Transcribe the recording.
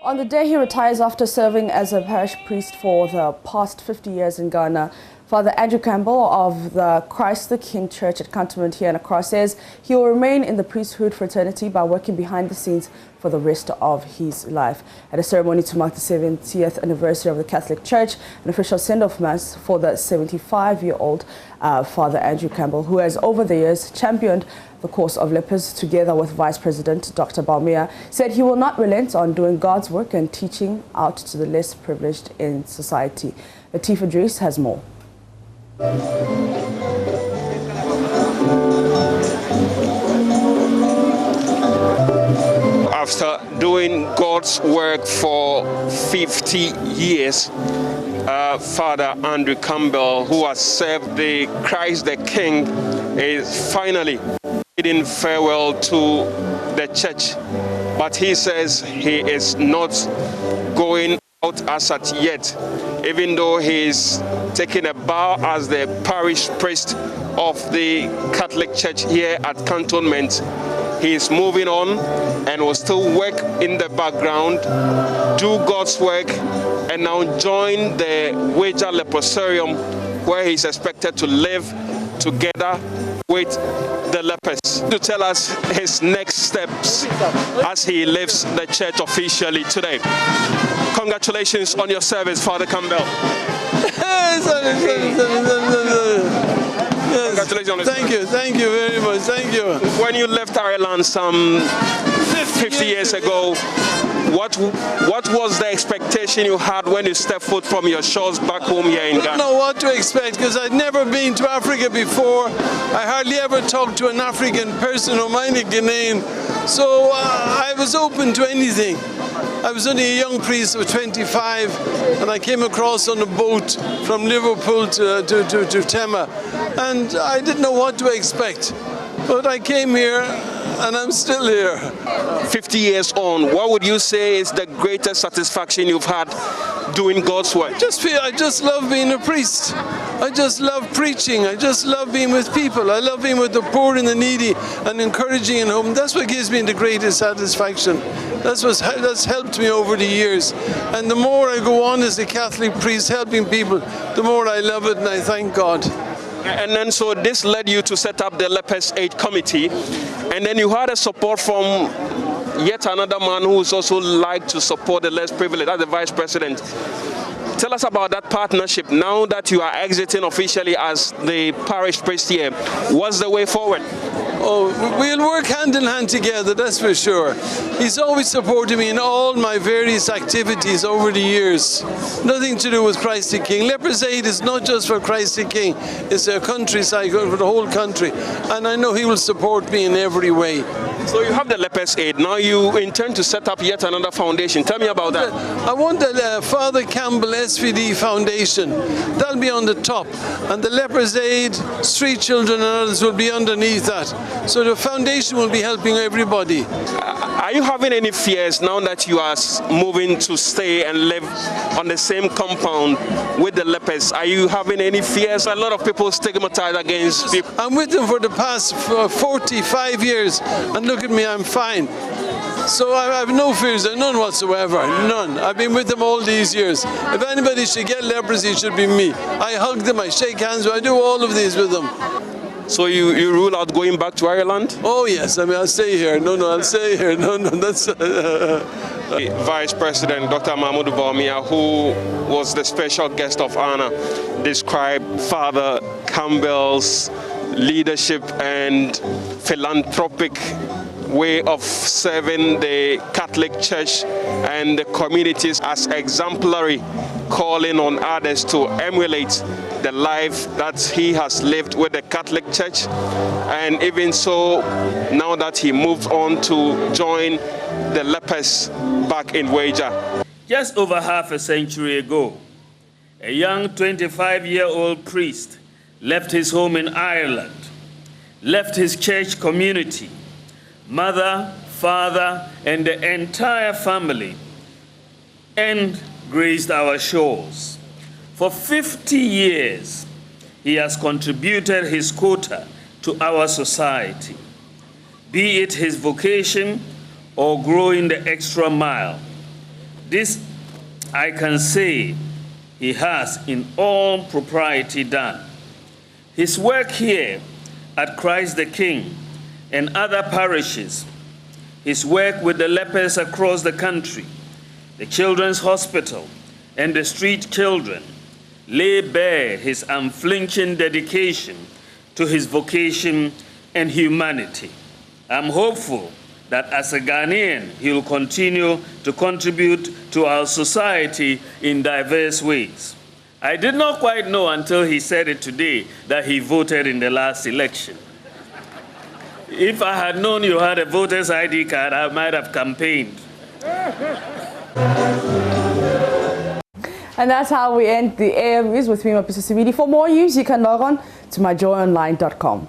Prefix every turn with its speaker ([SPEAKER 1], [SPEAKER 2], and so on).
[SPEAKER 1] On the day he retires after serving as a parish priest for the past 50 years in Ghana, Father Andrew Campbell of the Christ the King Church at Cantonment here in Accra says he will remain in the priesthood fraternity by working behind the scenes for the rest of his life. At a ceremony to mark the 70th anniversary of the Catholic Church, an official send-off mass for the 75-year-old Father Andrew Campbell, who has over the years championed the cause of lepers together with Vice President Dr. Baumia, said he will not relent on doing God's work and teaching out to the less privileged in society. Latif Idris has more.
[SPEAKER 2] After doing God's work for 50 years, Father Andrew Campbell, who has served the Christ the King, is finally bidding farewell to the church. But he says he is not going out as at yet, even though he is taking a bow as the parish priest of the Catholic Church here at Cantonment. He is moving on and will still work in the background, do God's work, and now join the Weija Leprosarium, where he is expected to live together with the lepers, to tell us his next steps as he leaves the church officially today. Congratulations on your service, Father Campbell. Congratulations.
[SPEAKER 3] Thank you very much. Thank you.
[SPEAKER 2] When you left Ireland some 50 years ago, what was the expectation you had when you stepped foot from your shores back home here in Ghana?
[SPEAKER 3] I don't know what to expect because I'd never been to Africa before. I hardly ever talked to an African person or mind a Ghanaian. So I was open to anything. I was only a young priest of 25 and I came across on a boat from Liverpool to Tema, and I didn't know what to expect. But I came here and I'm still here.
[SPEAKER 2] 50 years on, what would you say is the greatest satisfaction you've had doing God's work?
[SPEAKER 3] I just love being a priest. I just love preaching. I just love being with people. I love being with the poor and the needy and encouraging in home. That's what gives me the greatest satisfaction. That's helped me over the years. And the more I go on as a Catholic priest helping people, the more I love it and I thank God.
[SPEAKER 2] And then so this led you to set up the Lepers Aid Committee, and then you had a support from yet another man who's also like to support the less privileged, that's the Vice President. Tell us about that partnership now that you are exiting officially as the parish priest here. What's the way forward?
[SPEAKER 3] Oh, we'll work hand in hand together, that's for sure. He's always supported me in all my various activities over the years. Nothing to do with Christ the King. Lepers Aid is not just for Christ the King, it's a countryside for the whole country. And I know he will support me in every way.
[SPEAKER 2] So you have the Lepers Aid. Now you intend to set up yet another foundation. Tell me about that.
[SPEAKER 3] I want the Father Campbell SVD Foundation. That'll be on the top. And the Lepers Aid, Street Children and others will be underneath that. So the foundation will be helping everybody.
[SPEAKER 2] Are you having any fears now that you are moving to stay and live on the same compound with the lepers? Are you having any fears? A lot of people stigmatize against people.
[SPEAKER 3] I'm with them for the past 45 years, and look at me, I'm fine. So I have no fears, none whatsoever, none. I've been with them all these years. If anybody should get leprosy, it should be me. I hug them, I shake hands, I do all of these with them.
[SPEAKER 2] So you rule out going back to Ireland?
[SPEAKER 3] Oh yes, I mean I'll stay here. No, I'll stay here. No, that's...
[SPEAKER 2] Vice President Dr. Baumia, who was the special guest of honor, described Father Campbell's leadership and philanthropic way of serving the Catholic Church and the communities as exemplary, calling on others to emulate the life that he has lived with the Catholic Church. And even so, now that he moved on to join the lepers back in Weija.
[SPEAKER 4] Just over half a century ago, a young 25-year-old priest left his home in Ireland, left his church community, mother, father, and the entire family, and graced our shores. For 50 years, he has contributed his quota to our society, be it his vocation or growing the extra mile. This I can say he has in all propriety done. His work here at Christ the King and other parishes, his work with the lepers across the country, the Children's Hospital, and the street children, lay bare his unflinching dedication to his vocation and humanity. I'm hopeful that as a Ghanaian, he will continue to contribute to our society in diverse ways. I did not quite know until he said it today that he voted in the last election. If I had known you had a voter's ID card, I might have campaigned.
[SPEAKER 1] And that's how we end the AM News with me, Mapisa Sibidi. For more news, you can log on to myjoyonline.com.